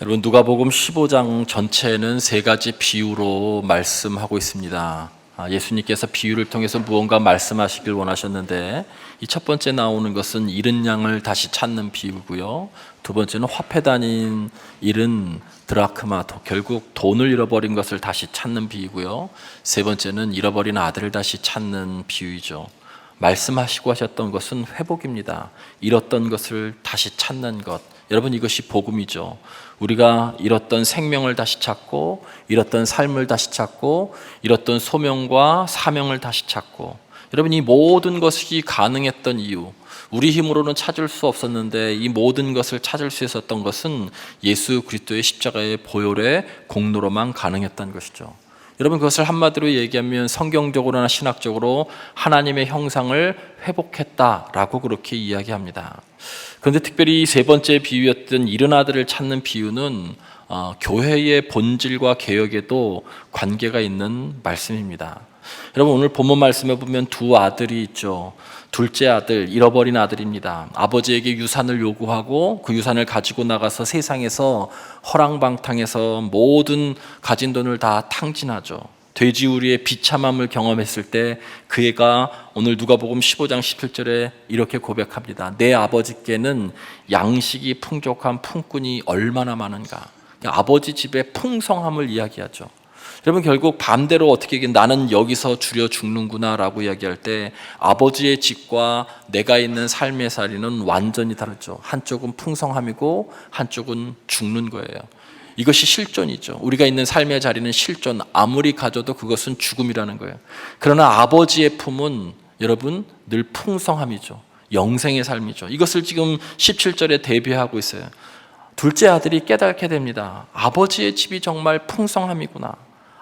여러분, 누가복음 15장 전체는 세 가지 비유로 말씀하고 있습니다. 예수님께서 비유를 통해서 무언가 말씀하시길 원하셨는데, 이 첫 번째 나오는 것은 잃은 양을 다시 찾는 비유고요. 두 번째는 화폐단인 잃은 드라크마, 결국 돈을 잃어버린 것을 다시 찾는 비유고요. 세 번째는 잃어버린 아들을 다시 찾는 비유이죠. 말씀하시고 하셨던 것은 회복입니다. 잃었던 것을 다시 찾는 것. 여러분, 이것이 복음이죠. 우리가 잃었던 생명을 다시 찾고, 잃었던 삶을 다시 찾고, 잃었던 소명과 사명을 다시 찾고, 여러분, 이 모든 것이 가능했던 이유, 우리 힘으로는 찾을 수 없었는데 이 모든 것을 찾을 수 있었던 것은 예수 그리스도의 십자가의 보혈의 공로로만 가능했던 것이죠. 여러분, 그것을 한마디로 얘기하면 성경적으로나 신학적으로 하나님의 형상을 회복했다라고 그렇게 이야기합니다. 그런데 특별히 세 번째 비유였던 잃은 아들을 찾는 비유는 교회의 본질과 개혁에도 관계가 있는 말씀입니다. 여러분, 오늘 본문 말씀에 보면 두 아들이 있죠. 둘째 아들, 잃어버린 아들입니다. 아버지에게 유산을 요구하고 그 유산을 가지고 나가서 세상에서 허랑방탕해서 모든 가진 돈을 다 탕진하죠. 돼지우리의 비참함을 경험했을 때 그 애가 오늘 누가복음 15장 17절에 이렇게 고백합니다. 내 아버지께는 양식이 풍족한 품꾼이 얼마나 많은가. 아버지 집의 풍성함을 이야기하죠. 여러분, 결국 반대로 어떻게 나는 여기서 줄여 죽는구나 라고 이야기할 때 아버지의 집과 내가 있는 삶의 자리는 완전히 다르죠. 한쪽은 풍성함이고 한쪽은 죽는 거예요. 이것이 실존이죠. 우리가 있는 삶의 자리는 실존, 아무리 가져도 그것은 죽음이라는 거예요. 그러나 아버지의 품은 여러분 늘 풍성함이죠. 영생의 삶이죠. 이것을 지금 17절에 대비하고 있어요. 둘째 아들이 깨닫게 됩니다. 아버지의 집이 정말 풍성함이구나.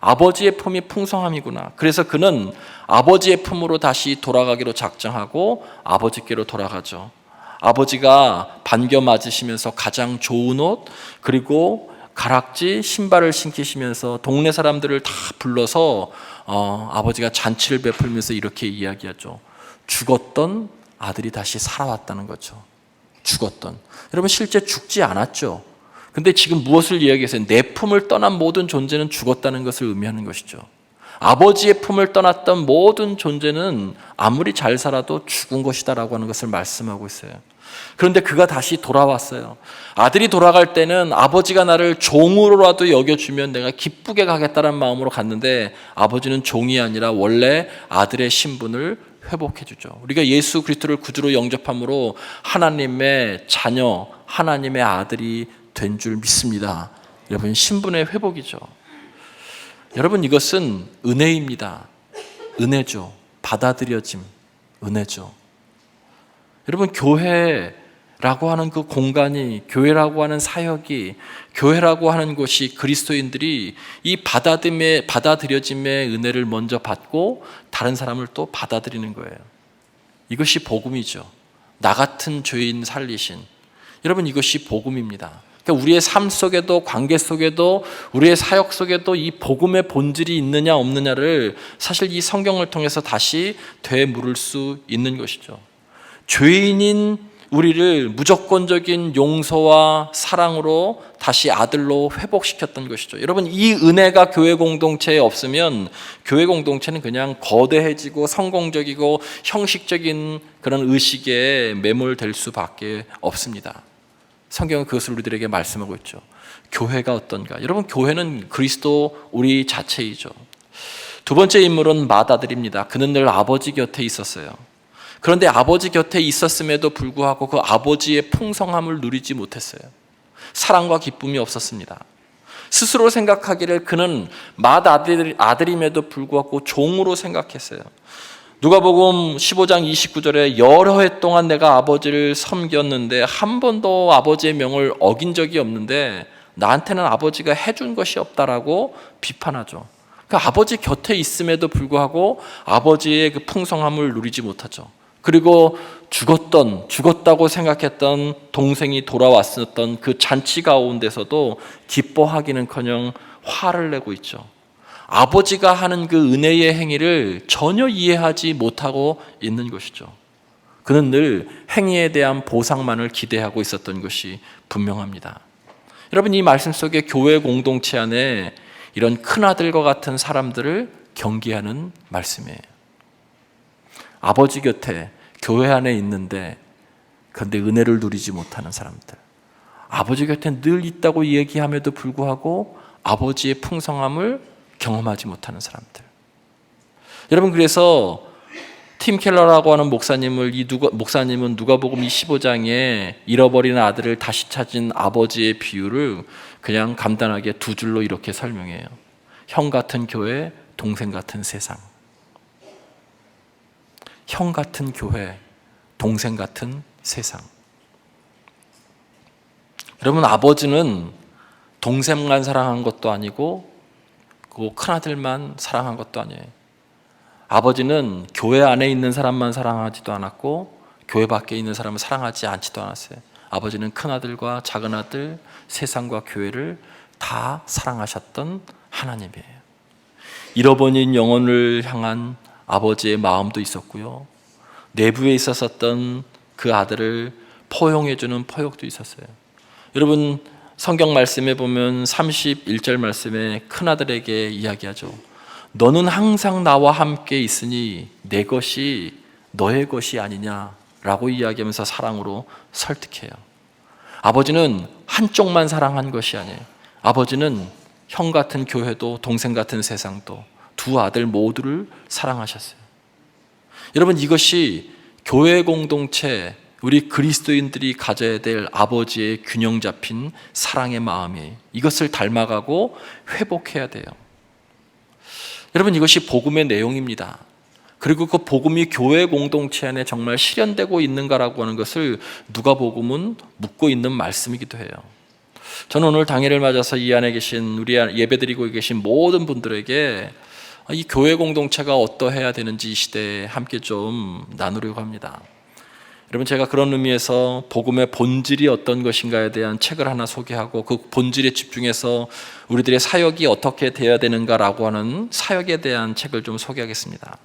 아버지의 품이 풍성함이구나. 그래서 그는 아버지의 품으로 다시 돌아가기로 작정하고 아버지께로 돌아가죠. 아버지가 반겨 맞으시면서 가장 좋은 옷, 그리고 가락지, 신발을 신기시면서 동네 사람들을 다 불러서 아버지가 잔치를 베풀면서 이렇게 이야기하죠. 죽었던 아들이 다시 살아왔다는 거죠. 죽었던. 여러분, 실제 죽지 않았죠. 근데 지금 무엇을 이야기해서요? 내 품을 떠난 모든 존재는 죽었다는 것을 의미하는 것이죠. 아버지의 품을 떠났던 모든 존재는 아무리 잘 살아도 죽은 것이다라고 하는 것을 말씀하고 있어요. 그런데 그가 다시 돌아왔어요. 아들이 돌아갈 때는 아버지가 나를 종으로라도 여겨주면 내가 기쁘게 가겠다는 마음으로 갔는데 아버지는 종이 아니라 원래 아들의 신분을 회복해 주죠. 우리가 예수 그리스도를 구주로 영접함으로 하나님의 자녀, 하나님의 아들이 된 줄 믿습니다. 여러분, 신분의 회복이죠. 여러분, 이것은 은혜입니다. 은혜죠. 받아들여짐, 은혜죠. 여러분, 교회라고 하는 그 공간이, 교회라고 하는 사역이, 교회라고 하는 곳이 그리스도인들이 이 받아들여짐의 은혜를 먼저 받고 다른 사람을 또 받아들이는 거예요. 이것이 복음이죠. 나 같은 죄인 살리신. 여러분, 이것이 복음입니다. 그러니까 우리의 삶 속에도, 관계 속에도, 우리의 사역 속에도 이 복음의 본질이 있느냐 없느냐를 사실 이 성경을 통해서 다시 되물을 수 있는 것이죠. 죄인인 우리를 무조건적인 용서와 사랑으로 다시 아들로 회복시켰던 것이죠. 여러분, 이 은혜가 교회 공동체에 없으면 교회 공동체는 그냥 거대해지고 성공적이고 형식적인 그런 의식에 매몰될 수밖에 없습니다. 성경은 그것을 우리들에게 말씀하고 있죠. 교회가 어떤가? 여러분, 교회는 그리스도 우리 자체이죠. 두 번째 인물은 맏아들입니다. 그는 늘 아버지 곁에 있었어요. 그런데 아버지 곁에 있었음에도 불구하고 그 아버지의 풍성함을 누리지 못했어요. 사랑과 기쁨이 없었습니다. 스스로 생각하기를 그는 맏아들임에도 불구하고 종으로 생각했어요. 누가복음 15장 29절에 여러 해 동안 내가 아버지를 섬겼는데 한 번도 아버지의 명을 어긴 적이 없는데 나한테는 아버지가 해준 것이 없다라고 비판하죠. 그러니까 아버지 곁에 있음에도 불구하고 아버지의 그 풍성함을 누리지 못하죠. 그리고 죽었다고 생각했던 동생이 돌아왔었던 그 잔치 가운데서도 기뻐하기는커녕 화를 내고 있죠. 아버지가 하는 그 은혜의 행위를 전혀 이해하지 못하고 있는 것이죠. 그는 늘 행위에 대한 보상만을 기대하고 있었던 것이 분명합니다. 여러분, 이 말씀 속에 교회 공동체 안에 이런 큰아들과 같은 사람들을 경계하는 말씀이에요. 아버지 곁에 교회 안에 있는데 그런데 은혜를 누리지 못하는 사람들, 아버지 곁에 늘 있다고 얘기함에도 불구하고 아버지의 풍성함을 경험하지 못하는 사람들. 여러분, 그래서 팀 켈러라고 하는 목사님은 누가복음 25장에 잃어버린 아들을 다시 찾은 아버지의 비유를 그냥 간단하게 두 줄로 이렇게 설명해요. 형 같은 교회, 동생 같은 세상. 형 같은 교회, 동생 같은 세상. 여러분, 아버지는 동생만 사랑한 것도 아니고 그 큰아들만 사랑한 것도 아니에요. 아버지는 교회 안에 있는 사람만 사랑하지도 않았고 교회 밖에 있는 사람을 사랑하지 않지도 않았어요. 아버지는 큰아들과 작은아들, 세상과 교회를 다 사랑하셨던 하나님이에요. 잃어버린 영혼을 향한 아버지의 마음도 있었고요, 내부에 있었던 그 아들을 포용해주는 포역도 있었어요. 여러분, 성경 말씀에 보면 31절 말씀에 큰아들에게 이야기하죠. 너는 항상 나와 함께 있으니 내 것이 너의 것이 아니냐라고 이야기하면서 사랑으로 설득해요. 아버지는 한쪽만 사랑한 것이 아니에요. 아버지는 형 같은 교회도 동생 같은 세상도 두 아들 모두를 사랑하셨어요. 여러분, 이것이 교회 공동체, 우리 그리스도인들이 가져야 될 아버지의 균형 잡힌 사랑의 마음이에요. 이것을 닮아가고 회복해야 돼요. 여러분, 이것이 복음의 내용입니다. 그리고 그 복음이 교회 공동체 안에 정말 실현되고 있는가라고 하는 것을 누가복음은 묻고 있는 말씀이기도 해요. 저는 오늘 당일을 맞아서 이 안에 계신, 우리 예배드리고 계신 모든 분들에게 이 교회 공동체가 어떠해야 되는지 이 시대에 함께 좀 나누려고 합니다. 여러분, 제가 그런 의미에서 복음의 본질이 어떤 것인가에 대한 책을 하나 소개하고 그 본질에 집중해서 우리들의 사역이 어떻게 되어야 되는가라고 하는 사역에 대한 책을 좀 소개하겠습니다.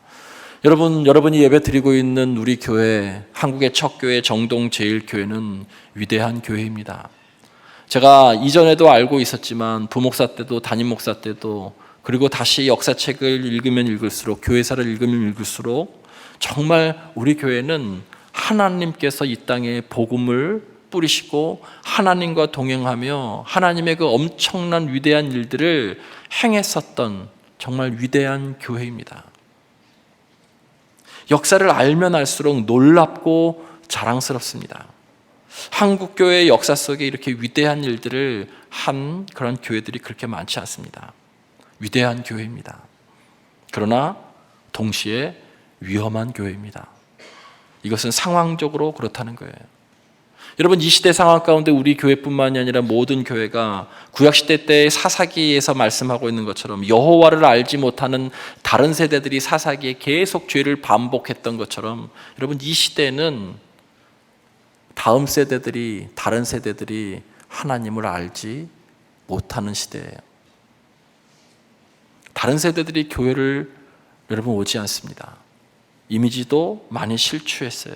여러분이 예배 드리고 있는 우리 교회, 한국의 첫 교회 정동제일교회는 위대한 교회입니다. 제가 이전에도 알고 있었지만 부목사 때도 담임 목사 때도, 그리고 다시 역사책을 읽으면 읽을수록, 교회사를 읽으면 읽을수록 정말 우리 교회는 하나님께서 이 땅에 복음을 뿌리시고 하나님과 동행하며 하나님의 그 엄청난 위대한 일들을 행했었던 정말 위대한 교회입니다. 역사를 알면 알수록 놀랍고 자랑스럽습니다. 한국 교회의 역사 속에 이렇게 위대한 일들을 한 그런 교회들이 그렇게 많지 않습니다. 위대한 교회입니다. 그러나 동시에 위험한 교회입니다. 이것은 상황적으로 그렇다는 거예요. 여러분, 이 시대 상황 가운데 우리 교회뿐만이 아니라 모든 교회가 구약시대 때의 사사기에서 말씀하고 있는 것처럼 여호와를 알지 못하는 다른 세대들이 사사기에 계속 죄를 반복했던 것처럼, 여러분, 이 시대는 다음 세대들이, 다른 세대들이 하나님을 알지 못하는 시대예요. 다른 세대들이 교회를 여러분 오지 않습니다. 이미지도 많이 실추했어요.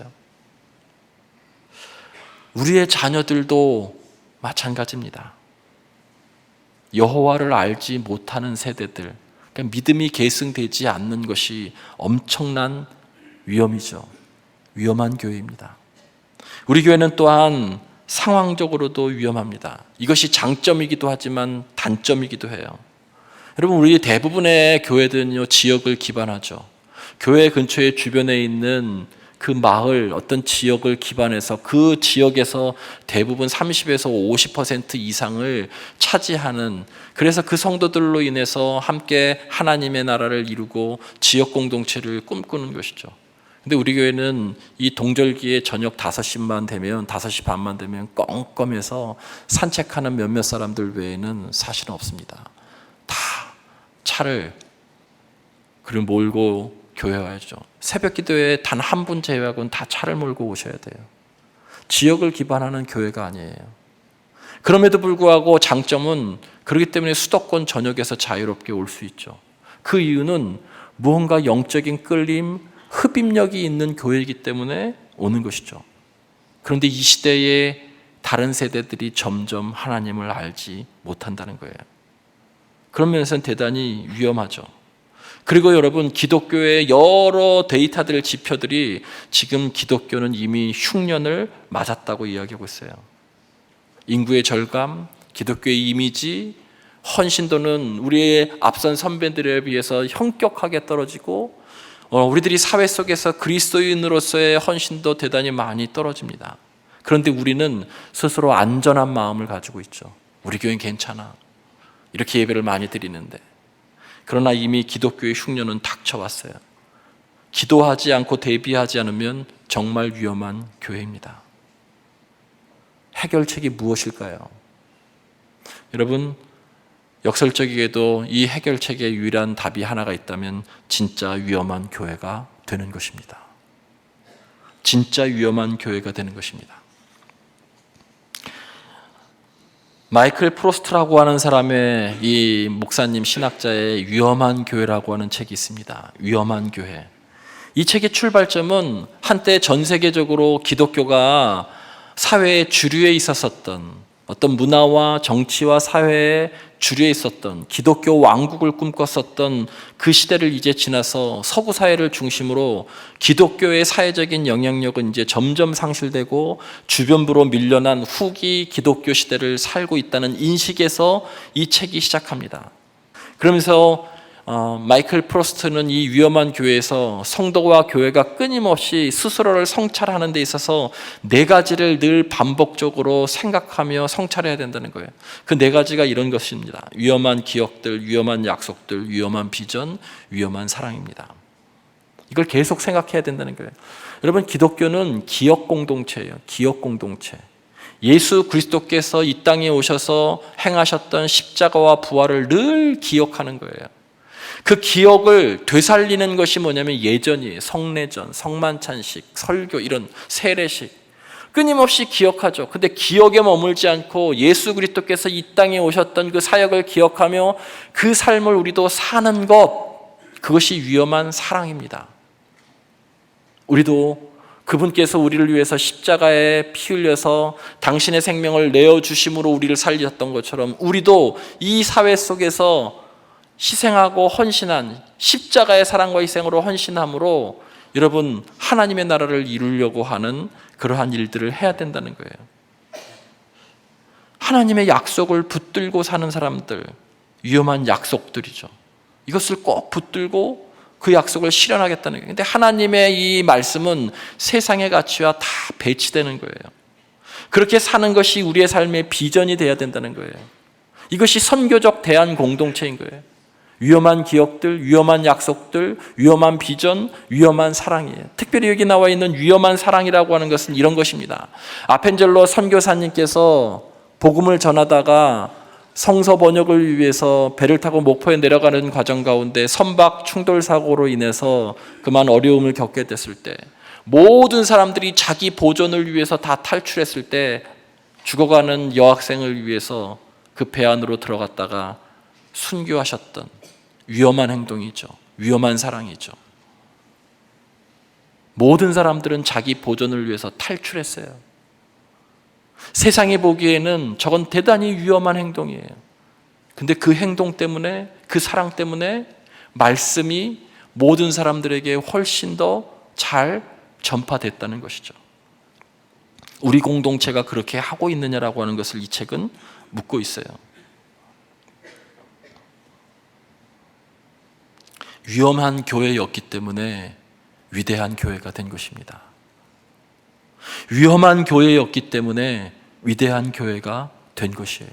우리의 자녀들도 마찬가지입니다. 여호와를 알지 못하는 세대들, 그러니까 믿음이 계승되지 않는 것이 엄청난 위험이죠. 위험한 교회입니다. 우리 교회는 또한 상황적으로도 위험합니다. 이것이 장점이기도 하지만 단점이기도 해요. 여러분, 우리 대부분의 교회들은요, 지역을 기반하죠. 교회 근처에 주변에 있는 그 마을, 어떤 지역을 기반해서 그 지역에서 대부분 30에서 50% 이상을 차지하는, 그래서 그 성도들로 인해서 함께 하나님의 나라를 이루고 지역 공동체를 꿈꾸는 것이죠. 근데 우리 교회는 이 동절기에 저녁 5시 반만 되면 껌껌해서 산책하는 몇몇 사람들 외에는 사실은 없습니다. 다 차를 그리고 몰고 교회 와야죠. 새벽 기도에 단 한 분 제외하고는 다 차를 몰고 오셔야 돼요. 지역을 기반하는 교회가 아니에요. 그럼에도 불구하고 장점은, 그렇기 때문에 수도권 전역에서 자유롭게 올 수 있죠. 그 이유는 무언가 영적인 끌림, 흡입력이 있는 교회이기 때문에 오는 것이죠. 그런데 이 시대에 다른 세대들이 점점 하나님을 알지 못한다는 거예요. 그런 면에서는 대단히 위험하죠. 그리고 여러분, 기독교의 여러 데이터들, 지표들이 지금 기독교는 이미 흉년을 맞았다고 이야기하고 있어요. 인구의 절감, 기독교의 이미지, 헌신도는 우리의 앞선 선배들에 비해서 현격하게 떨어지고, 우리들이 사회 속에서 그리스도인으로서의 헌신도 대단히 많이 떨어집니다. 그런데 우리는 스스로 안전한 마음을 가지고 있죠. 우리 교회는 괜찮아, 이렇게 예배를 많이 드리는데. 그러나 이미 기독교의 흉년은 닥쳐왔어요. 기도하지 않고 대비하지 않으면 정말 위험한 교회입니다. 해결책이 무엇일까요? 여러분, 역설적이게도 이 해결책의 유일한 답이 하나가 있다면 진짜 위험한 교회가 되는 것입니다. 진짜 위험한 교회가 되는 것입니다. 마이클 프로스트라고 하는 사람의, 이 목사님 신학자의 위험한 교회라고 하는 책이 있습니다. 위험한 교회. 이 책의 출발점은 한때 전 세계적으로 기독교가 사회의 주류에 있었던, 어떤 문화와 정치와 사회의 주류에 있었던, 기독교 왕국을 꿈꿨었던 그 시대를 이제 지나서 서구 사회를 중심으로 기독교의 사회적인 영향력은 이제 점점 상실되고 주변부로 밀려난 후기 기독교 시대를 살고 있다는 인식에서 이 책이 시작합니다. 그러면서 마이클 프로스트는 이 위험한 교회에서 성도와 교회가 끊임없이 스스로를 성찰하는 데 있어서 4가지를 늘 반복적으로 생각하며 성찰해야 된다는 거예요. 그 4가지가 이런 것입니다. 위험한 기억들, 위험한 약속들, 위험한 비전, 위험한 사랑입니다. 이걸 계속 생각해야 된다는 거예요. 여러분, 기독교는 기억 공동체예요. 기억 공동체. 예수 그리스도께서 이 땅에 오셔서 행하셨던 십자가와 부활을 늘 기억하는 거예요. 그 기억을 되살리는 것이 뭐냐면 예전이에요. 성례전, 성만찬식, 설교, 이런 세례식. 끊임없이 기억하죠. 근데 기억에 머물지 않고 예수 그리스도께서 이 땅에 오셨던 그 사역을 기억하며 그 삶을 우리도 사는 것, 그것이 위험한 사랑입니다. 우리도 그분께서 우리를 위해서 십자가에 피 흘려서 당신의 생명을 내어주심으로 우리를 살리셨던 것처럼 우리도 이 사회 속에서 희생하고 헌신한, 십자가의 사랑과 희생으로 헌신함으로 여러분, 하나님의 나라를 이루려고 하는 그러한 일들을 해야 된다는 거예요. 하나님의 약속을 붙들고 사는 사람들, 위험한 약속들이죠. 이것을 꼭 붙들고 그 약속을 실현하겠다는 거예요. 그런데 하나님의 이 말씀은 세상의 가치와 다 배치되는 거예요. 그렇게 사는 것이 우리의 삶의 비전이 되어야 된다는 거예요. 이것이 선교적 대안 공동체인 거예요. 위험한 기억들, 위험한 약속들, 위험한 비전, 위험한 사랑이에요. 특별히 여기 나와 있는 위험한 사랑이라고 하는 것은 이런 것입니다. 아펜젤로 선교사님께서 복음을 전하다가 성서 번역을 위해서 배를 타고 목포에 내려가는 과정 가운데 선박 충돌 사고로 인해서 그만 어려움을 겪게 됐을 때, 모든 사람들이 자기 보존을 위해서 다 탈출했을 때 죽어가는 여학생을 위해서 그 배 안으로 들어갔다가 순교하셨던 위험한 행동이죠. 위험한 사랑이죠. 모든 사람들은 자기 보존을 위해서 탈출했어요. 세상이 보기에는 저건 대단히 위험한 행동이에요. 근데 그 행동 때문에, 그 사랑 때문에 말씀이 모든 사람들에게 훨씬 더 잘 전파됐다는 것이죠. 우리 공동체가 그렇게 하고 있느냐라고 하는 것을 이 책은 묻고 있어요. 위험한 교회였기 때문에 위대한 교회가 된 것입니다. 위험한 교회였기 때문에 위대한 교회가 된 것이에요.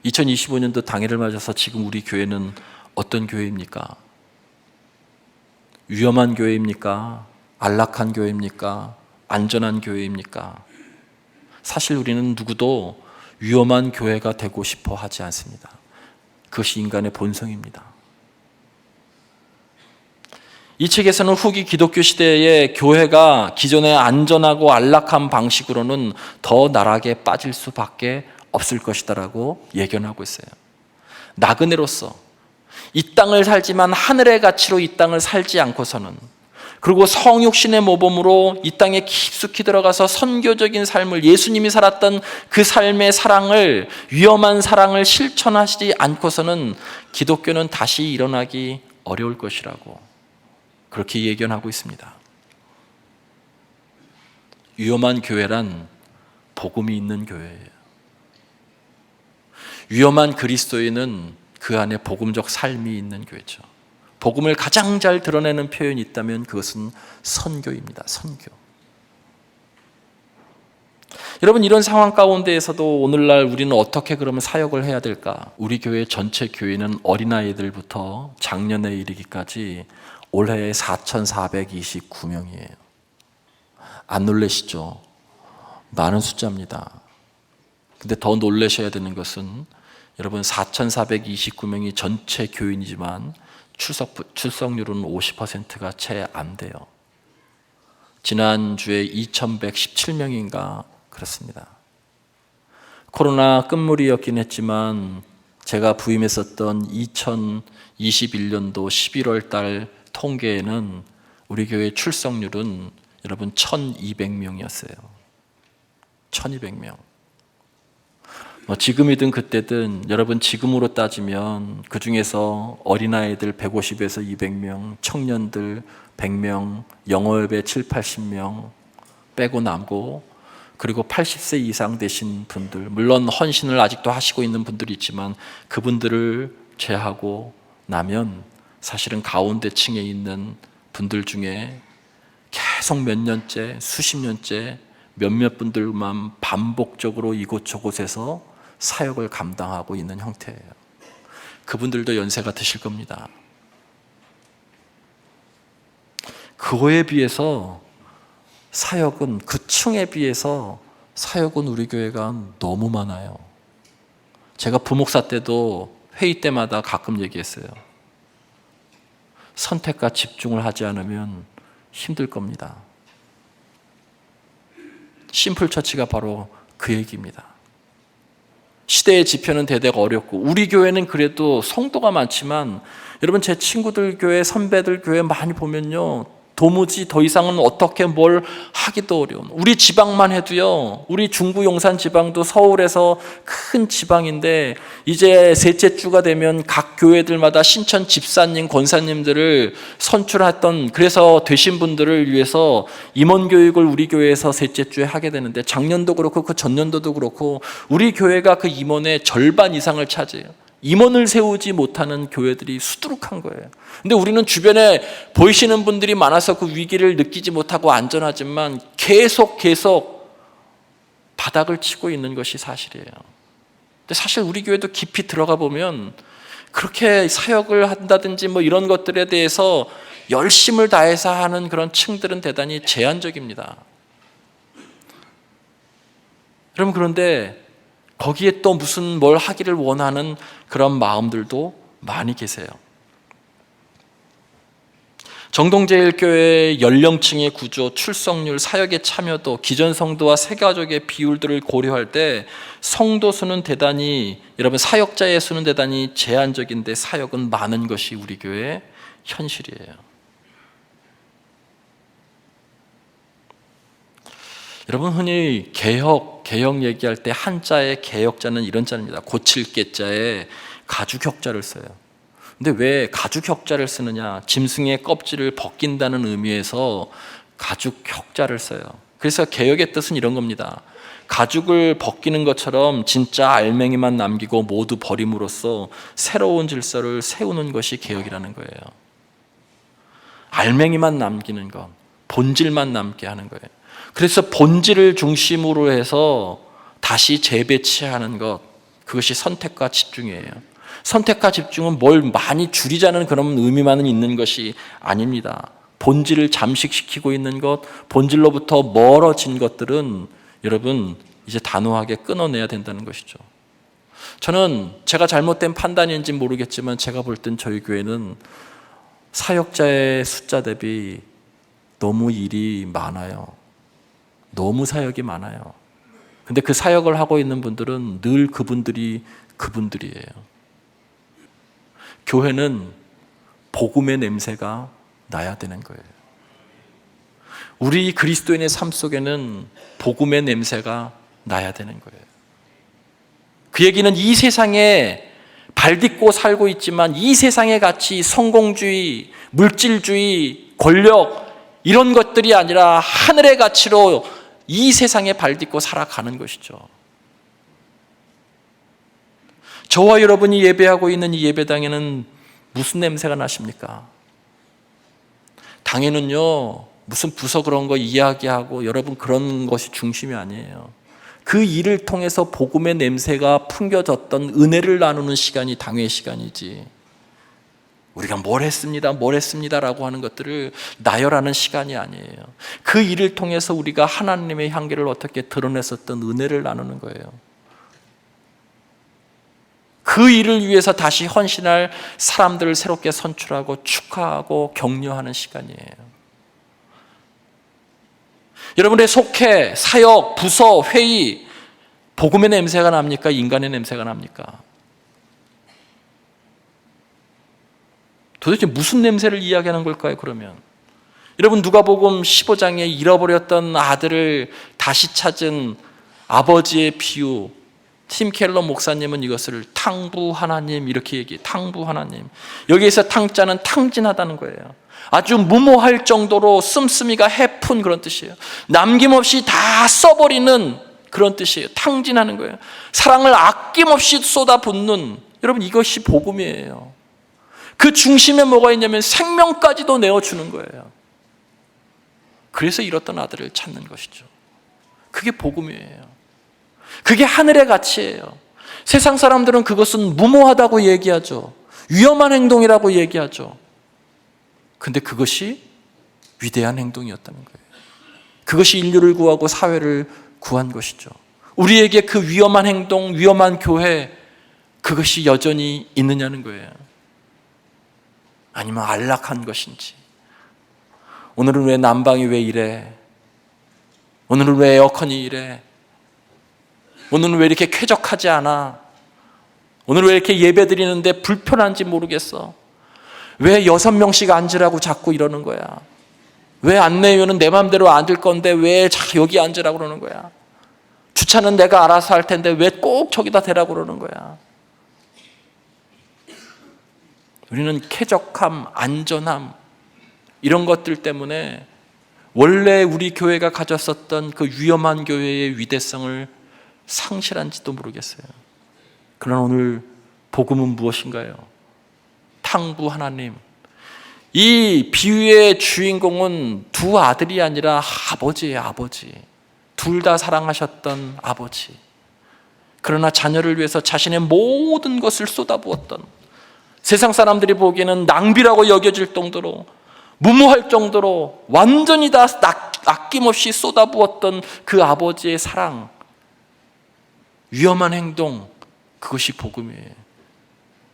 2025년도 당해를 맞아서 지금 우리 교회는 어떤 교회입니까? 위험한 교회입니까? 안락한 교회입니까? 안전한 교회입니까? 사실 우리는 누구도 위험한 교회가 되고 싶어 하지 않습니다. 그것이 인간의 본성입니다. 이 책에서는 후기 기독교 시대의 교회가 기존의 안전하고 안락한 방식으로는 더 나락에 빠질 수밖에 없을 것이다라고 예견하고 있어요. 나그네로서 이 땅을 살지만 하늘의 가치로 이 땅을 살지 않고서는, 그리고 성육신의 모범으로 이 땅에 깊숙이 들어가서 선교적인 삶을, 예수님이 살았던 그 삶의 사랑을, 위험한 사랑을 실천하시지 않고서는 기독교는 다시 일어나기 어려울 것이라고 그렇게 예견하고 있습니다. 위험한 교회란 복음이 있는 교회예요. 위험한 그리스도인은 그 안에 복음적 삶이 있는 교회죠. 복음을 가장 잘 드러내는 표현이 있다면 그것은 선교입니다. 선교. 여러분, 이런 상황 가운데에서도 오늘날 우리는 어떻게 그러면 사역을 해야 될까? 우리 교회 전체 교인은 어린아이들부터 장년에 이르기까지 올해 4,429명이에요. 안 놀라시죠? 많은 숫자입니다. 근데 더 놀라셔야 되는 것은 여러분 4,429명이 전체 교인이지만 출석률은 50%가 채 안 돼요. 지난주에 2,117명인가 그렇습니다. 코로나 끝물이었긴 했지만 제가 부임했었던 2021년도 11월 달 통계에는 우리 교회 출석률은 여러분 1,200명이었어요. 1,200명. 지금이든 그때든 여러분 지금으로 따지면 그 중에서 어린아이들 150에서 200명, 청년들 100명, 영어협회 7, 80명 빼고 남고, 그리고 80세 이상 되신 분들, 물론 헌신을 아직도 하시고 있는 분들이 있지만 그분들을 제하고 나면 사실은 가운데층에 있는 분들 중에 계속 몇 년째, 수십 년째 몇몇 분들만 반복적으로 이곳저곳에서 사역을 감당하고 있는 형태예요. 그분들도 연세가 드실 겁니다. 그거에 비해서 사역은, 그 층에 비해서 사역은 우리 교회가 너무 많아요. 제가 부목사 때도 회의 때마다 가끔 얘기했어요. 선택과 집중을 하지 않으면 힘들 겁니다. 심플처치가 바로 그 얘기입니다. 시대의 지표는 대대가 어렵고, 우리 교회는 그래도 성도가 많지만 여러분 제 친구들 교회, 선배들 교회 많이 보면요, 도무지 더 이상은 어떻게 뭘 하기도 어려운, 우리 지방만 해도요, 우리 중구 용산 지방도 서울에서 큰 지방인데 이제 셋째 주가 되면 각 교회들마다 신천 집사님, 권사님들을 선출했던, 그래서 되신 분들을 위해서 임원 교육을 우리 교회에서 셋째 주에 하게 되는데, 작년도 그렇고 그 전년도도 그렇고 우리 교회가 그 임원의 절반 이상을 차지해요. 임원을 세우지 못하는 교회들이 수두룩한 거예요. 근데 우리는 주변에 보이시는 분들이 많아서 그 위기를 느끼지 못하고 안전하지만 계속 바닥을 치고 있는 것이 사실이에요. 근데 사실 우리 교회도 깊이 들어가 보면 그렇게 사역을 한다든지 뭐 이런 것들에 대해서 열심을 다해서 하는 그런 층들은 대단히 제한적입니다. 여러분, 그런데 거기에 또 무슨 뭘 하기를 원하는 그런 마음들도 많이 계세요. 정동제일교회의 연령층의 구조, 출석률, 사역의 참여도, 기존 성도와 새 가족의 비율들을 고려할 때 성도 수는 대단히, 여러분 사역자의 수는 대단히 제한적인데 사역은 많은 것이 우리 교회의 현실이에요. 여러분, 흔히 개혁 얘기할 때 한자의 개혁자는 이런 자입니다. 고칠 개자에 가죽혁자를 써요. 근데 왜 가죽혁자를 쓰느냐? 짐승의 껍질을 벗긴다는 의미에서 가죽혁자를 써요. 그래서 개혁의 뜻은 이런 겁니다. 가죽을 벗기는 것처럼 진짜 알맹이만 남기고 모두 버림으로써 새로운 질서를 세우는 것이 개혁이라는 거예요. 알맹이만 남기는 것, 본질만 남게 하는 거예요. 그래서 본질을 중심으로 해서 다시 재배치하는 것, 그것이 선택과 집중이에요. 선택과 집중은 뭘 많이 줄이자는 그런 의미만 있는 것이 아닙니다. 본질을 잠식시키고 있는 것, 본질로부터 멀어진 것들은 여러분 이제 단호하게 끊어내야 된다는 것이죠. 저는 제가 잘못된 판단인지 모르겠지만 제가 볼 땐 저희 교회는 사역자의 숫자 대비 너무 일이 많아요. 너무 사역이 많아요. 근데 그 사역을 하고 있는 분들은 늘 그분들이에요. 교회는 복음의 냄새가 나야 되는 거예요. 우리 그리스도인의 삶 속에는 복음의 냄새가 나야 되는 거예요. 그 얘기는 이 세상에 발딛고 살고 있지만 이 세상의 가치, 성공주의, 물질주의, 권력 이런 것들이 아니라 하늘의 가치로 이 세상에 발딛고 살아가는 것이죠. 저와 여러분이 예배하고 있는 이 예배당에는 무슨 냄새가 나십니까? 당에는요, 무슨 부서 그런 거 이야기하고 여러분 그런 것이 중심이 아니에요. 그 일을 통해서 복음의 냄새가 풍겨졌던 은혜를 나누는 시간이 당회의 시간이지, 우리가 뭘 했습니다라고 하는 것들을 나열하는 시간이 아니에요. 그 일을 통해서 우리가 하나님의 향기를 어떻게 드러냈었던 은혜를 나누는 거예요. 그 일을 위해서 다시 헌신할 사람들을 새롭게 선출하고 축하하고 격려하는 시간이에요. 여러분의 속해, 사역, 부서, 회의, 복음의 냄새가 납니까? 인간의 냄새가 납니까? 도대체 무슨 냄새를 이야기하는 걸까요, 그러면? 여러분, 누가복음 15장에 잃어버렸던 아들을 다시 찾은 아버지의 비유, 팀 켈러 목사님은 이것을 탕부 하나님 이렇게 얘기해요. 탕부 하나님. 여기에서 탕자는 탕진하다는 거예요. 아주 무모할 정도로 씀씀이가 해픈 그런 뜻이에요. 남김없이 다 써버리는 그런 뜻이에요. 탕진하는 거예요. 사랑을 아낌없이 쏟아붓는, 여러분 이것이 복음이에요. 그 중심에 뭐가 있냐면 생명까지도 내어주는 거예요. 그래서 잃었던 아들을 찾는 것이죠. 그게 복음이에요. 그게 하늘의 가치예요. 세상 사람들은 그것은 무모하다고 얘기하죠. 위험한 행동이라고 얘기하죠. 근데 그것이 위대한 행동이었다는 거예요. 그것이 인류를 구하고 사회를 구한 것이죠. 우리에게 그 위험한 행동, 위험한 교회, 그것이 여전히 있느냐는 거예요. 아니면 안락한 것인지. 오늘은 왜 난방이 왜 이래? 오늘은 왜 에어컨이 이래? 오늘은 왜 이렇게 쾌적하지 않아? 오늘 왜 이렇게 예배 드리는데 불편한지 모르겠어? 왜 6명씩 앉으라고 자꾸 이러는 거야? 왜 안내위원은 내 마음대로 앉을 건데 왜 여기 앉으라고 그러는 거야? 주차는 내가 알아서 할 텐데 왜 꼭 저기다 대라고 그러는 거야? 우리는 쾌적함, 안전함 이런 것들 때문에 원래 우리 교회가 가졌었던 그 위험한 교회의 위대성을 상실한지도 모르겠어요. 그러나 오늘 복음은 무엇인가요? 탕부 하나님. 이 비유의 주인공은 두 아들이 아니라 아버지예요. 아버지. 둘 다 사랑하셨던 아버지. 그러나 자녀를 위해서 자신의 모든 것을 쏟아부었던, 세상 사람들이 보기에는 낭비라고 여겨질 정도로, 무모할 정도로 완전히 다 아낌없이 쏟아부었던 그 아버지의 사랑, 위험한 행동, 그것이 복음이에요.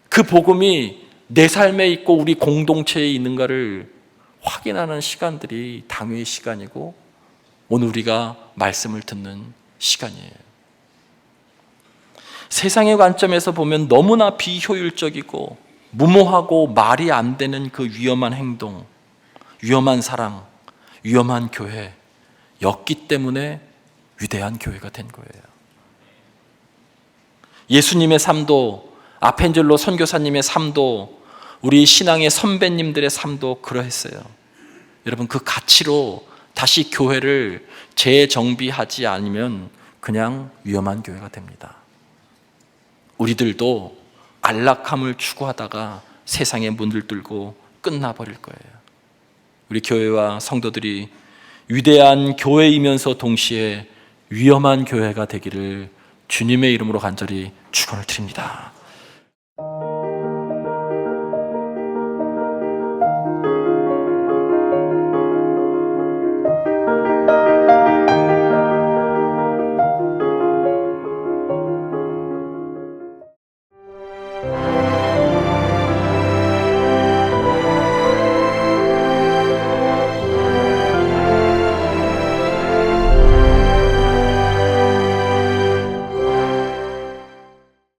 그 복음이 내 삶에 있고 우리 공동체에 있는가를 확인하는 시간들이 당회의 시간이고 오늘 우리가 말씀을 듣는 시간이에요. 세상의 관점에서 보면 너무나 비효율적이고 무모하고 말이 안 되는 그 위험한 행동, 위험한 사랑, 위험한 교회였기 때문에 위대한 교회가 된 거예요. 예수님의 삶도, 아펜젤로 선교사님의 삶도, 우리 신앙의 선배님들의 삶도 그러했어요. 여러분, 그 가치로 다시 교회를 재정비하지 않으면 그냥 위험한 교회가 됩니다. 우리들도 안락함을 추구하다가 세상의 문을 뚫고 끝나버릴 거예요. 우리 교회와 성도들이 위대한 교회이면서 동시에 위험한 교회가 되기를 주님의 이름으로 간절히 축원을 드립니다.